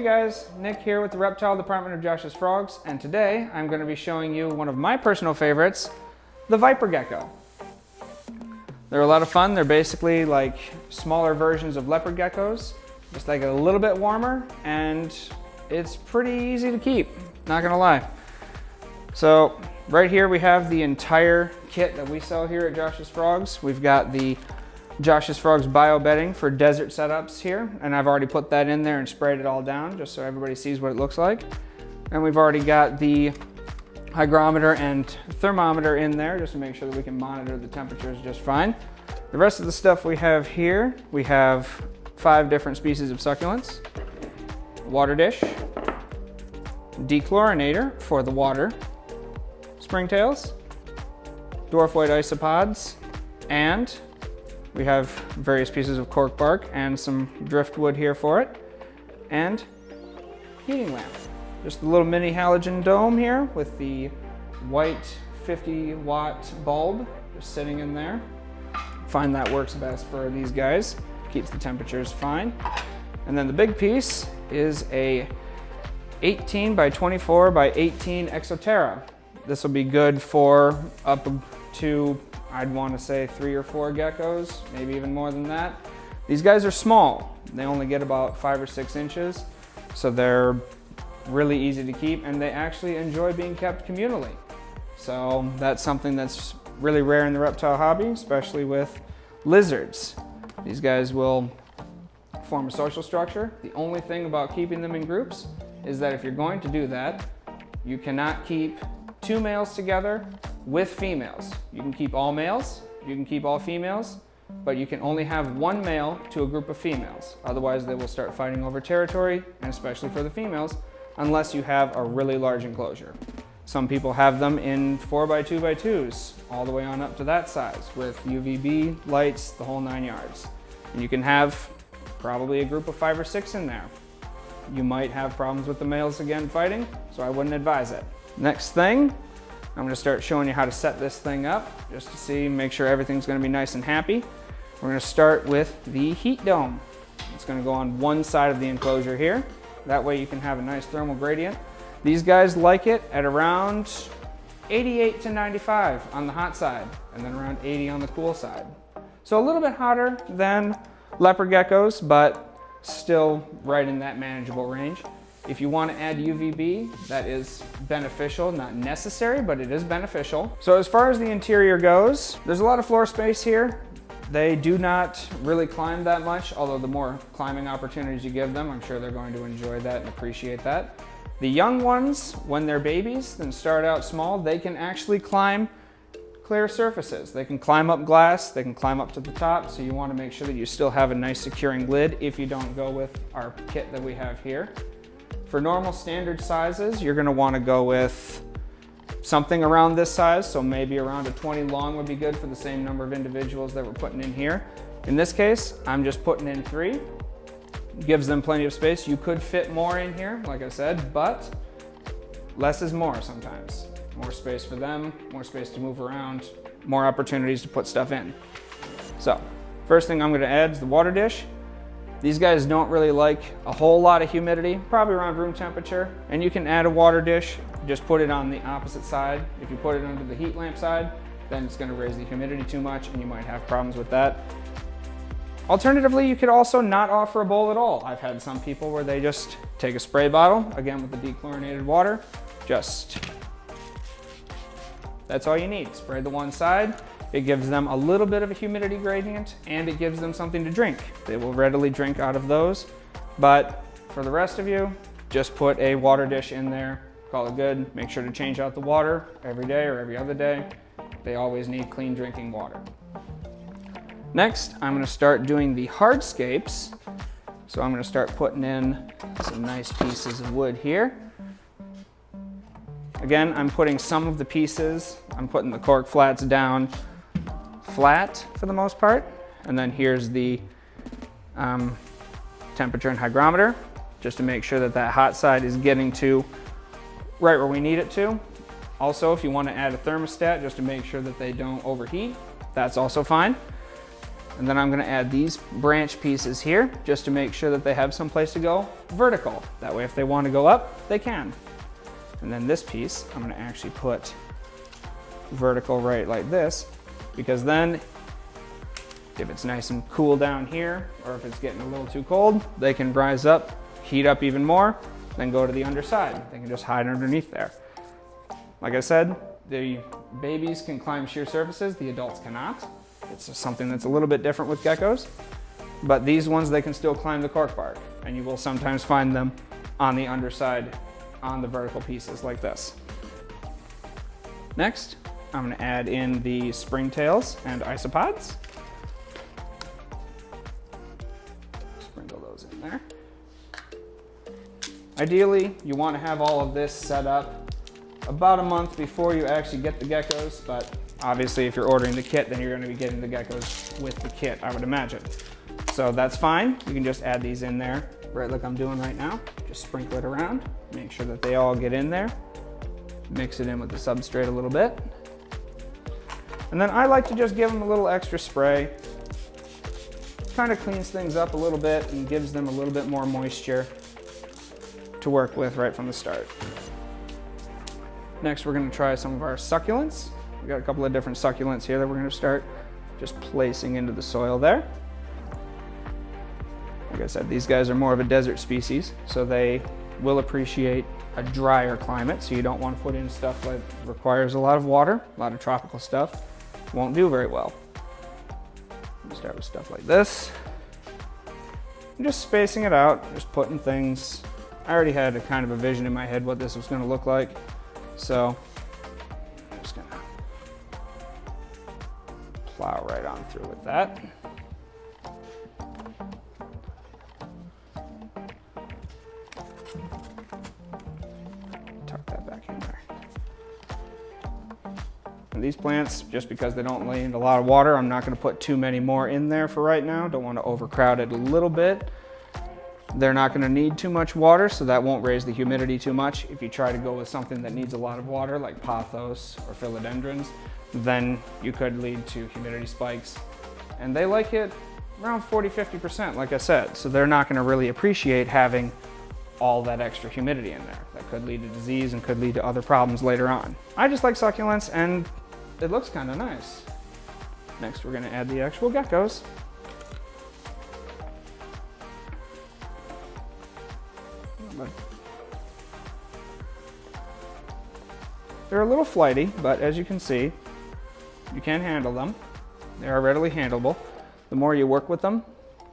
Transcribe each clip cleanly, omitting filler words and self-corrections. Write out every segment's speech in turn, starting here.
guys, Nick here with the reptile department of Josh's Frogs, and today I'm going to be showing you one of my personal favorites, the viper gecko. They're a lot of fun. They're basically like smaller versions of leopard geckos, just like a little bit warmer, and it's pretty easy to keep, not gonna lie. So right here we have the entire kit that we sell here at Josh's Frogs. We've got the Josh's Frogs bio bedding for desert setups here, and I've already put that in there and sprayed it all down just so everybody sees what it looks like. And we've already got the hygrometer and thermometer in there just to make sure that we can monitor the temperatures just fine. The rest of the stuff we have here, we have 5 different species of succulents, water dish, dechlorinator for the water, springtails, dwarf white isopods, and we have various pieces of cork bark and some driftwood here for it, and heating lamp. Just a little mini halogen dome here with the white 50-watt bulb just sitting in there. Find that works best for these guys, keeps the temperatures fine. And then the big piece is a 18 by 24 by 18 Exoterra. This will be good for up to, I'd want to say 3 or 4 geckos, maybe even more than that. These guys are small. They only get about 5 or 6 inches, so they're really easy to keep, and they actually enjoy being kept communally. So that's something that's really rare in the reptile hobby, especially with lizards. These guys will form a social structure. The only thing about keeping them in groups is that if you're going to do that, you cannot keep 2 males together with females. You can keep all males, you can keep all females, but you can only have 1 male to a group of females. Otherwise they will start fighting over territory, and especially for the females, unless you have a really large enclosure. Some people have them in 4x2x2s, all the way on up to that size, with UVB lights, the whole 9 yards. And you can have probably a group of 5 or 6 in there. You might have problems with the males again fighting, so I wouldn't advise it. Next thing, I'm gonna start showing you how to set this thing up, just to see, make sure everything's gonna be nice and happy. We're gonna start with the heat dome. It's gonna go on one side of the enclosure here. That way you can have a nice thermal gradient. These guys like it at around 88 to 95 on the hot side, and then around 80 on the cool side. So a little bit hotter than leopard geckos, but still right in that manageable range. If you want to add UVB, that is beneficial, not necessary, but it is beneficial. So as far as the interior goes, there's a lot of floor space here. They do not really climb that much, although the more climbing opportunities you give them, I'm sure they're going to enjoy that and appreciate that. The young ones, when they're babies, then start out small, they can actually climb clear surfaces. They can climb up glass, they can climb up to the top, so you want to make sure that you still have a nice securing lid if you don't go with our kit that we have here. For normal standard sizes, you're going to want to go with something around this size, so maybe around a 20 long would be good for the same number of individuals that we're putting in here. In this case, I'm just putting in 3. Gives them plenty of space. You could fit more in here, like I said, but less is more sometimes. More space for them, more space to move around, more opportunities to put stuff in. So, first thing I'm going to add is the water dish. These guys don't really like a whole lot of humidity, probably around room temperature, and you can add a water dish, just put it on the opposite side. If you put it under the heat lamp side, then it's going to raise the humidity too much and you might have problems with that. Alternatively, you could also not offer a bowl at all. I've had some people where they just take a spray bottle, again with the dechlorinated water, that's all you need. Spray the one side. It gives them a little bit of a humidity gradient and it gives them something to drink. They will readily drink out of those. But for the rest of you, just put a water dish in there, call it good. Make sure to change out the water every day or every other day. They always need clean drinking water. Next, I'm going to start doing the hardscapes. So I'm going to start putting in some nice pieces of wood here. Again, I'm putting some of the pieces, I'm putting the cork flats down flat for the most part. And then here's the temperature and hygrometer, just to make sure that that hot side is getting to right where we need it to. Also, if you want to add a thermostat just to make sure that they don't overheat, that's also fine. And then I'm gonna add these branch pieces here just to make sure that they have some place to go vertical. That way if they want to go up, they can. And then this piece, I'm gonna actually put vertical right like this, because then if it's nice and cool down here, or if it's getting a little too cold, they can rise up, heat up even more, then go to the underside. They can just hide underneath there. Like I said, the babies can climb sheer surfaces, the adults cannot. It's something that's a little bit different with geckos, but these ones, they can still climb the cork bark, and you will sometimes find them on the underside on the vertical pieces like this. Next, I'm gonna add in the springtails and isopods. Sprinkle those in there. Ideally, you want to have all of this set up about a month before you actually get the geckos, but obviously if you're ordering the kit, then you're going to be getting the geckos with the kit, I would imagine. So that's fine. You can just add these in there, right like I'm doing right now. Just sprinkle it around, make sure that they all get in there. Mix it in with the substrate a little bit. And then I like to just give them a little extra spray. Kind of cleans things up a little bit and gives them a little bit more moisture to work with right from the start. Next, we're going to try some of our succulents. We got a couple of different succulents here that we're going to start just placing into the soil there. Like I said, these guys are more of a desert species, so they will appreciate a drier climate, so you don't want to put in stuff that requires a lot of water. A lot of tropical stuff won't do very well. We'll start with stuff like this. I'm just spacing it out, just putting things. I already had a kind of a vision in my head what this was going to look like, so I'm just going to plow right on through with that. Tuck that back in there. And these plants, just because they don't need a lot of water, I'm not going to put too many more in there for right now. Don't want to overcrowd it a little bit. They're not going to need too much water, so that won't raise the humidity too much. If you try to go with something that needs a lot of water, like pothos or philodendrons, then you could lead to humidity spikes. And they like it around 40–50%, like I said, so they're not going to really appreciate having all that extra humidity in there. That could lead to disease and could lead to other problems later on. I just like succulents, and it looks kind of nice. Next, we're going to add the actual geckos. They're a little flighty, but as you can see, you can handle them. They are readily handleable. The more you work with them,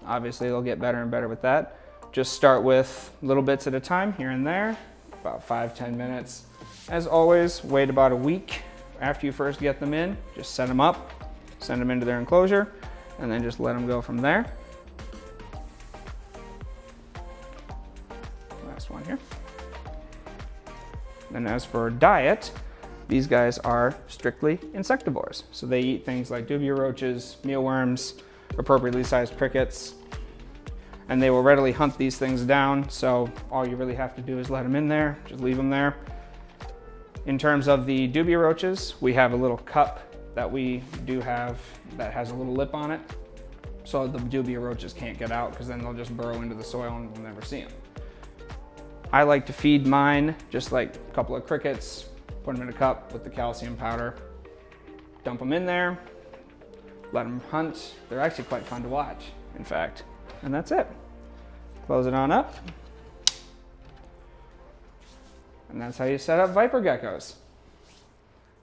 obviously they'll get better and better with that. Just start with little bits at a time, here and there, about 5–10 minutes. As always, wait about a week after you first get them in. Just set them up, send them into their enclosure, and then just let them go from there. Last one here. And as for diet, these guys are strictly insectivores. So they eat things like dubia roaches, mealworms, appropriately sized crickets, and they will readily hunt these things down. So all you really have to do is let them in there, just leave them there. In terms of the dubia roaches, we have a little cup that we do have that has a little lip on it. So the dubia roaches can't get out, because then they'll just burrow into the soil and we'll never see them. I like to feed mine just like a couple of crickets, put them in a cup with the calcium powder, dump them in there, let them hunt. They're actually quite fun to watch, in fact. And that's it. Close it on up. And that's how you set up viper geckos.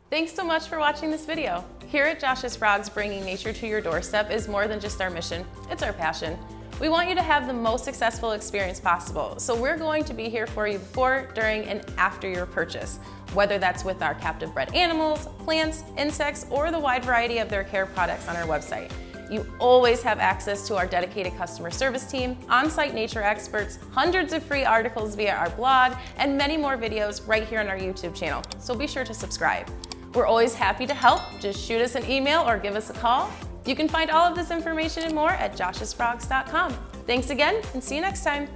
Thanks so much for watching this video. Here at Josh's Frogs, bringing nature to your doorstep is more than just our mission, it's our passion. We want you to have the most successful experience possible, so we're going to be here for you before, during, and after your purchase, whether that's with our captive-bred animals, plants, insects, or the wide variety of their care products on our website. You always have access to our dedicated customer service team, on-site nature experts, hundreds of free articles via our blog, and many more videos right here on our YouTube channel, so be sure to subscribe. We're always happy to help. Just shoot us an email or give us a call. You can find all of this information and more at joshsfrogs.com. Thanks again, and see you next time.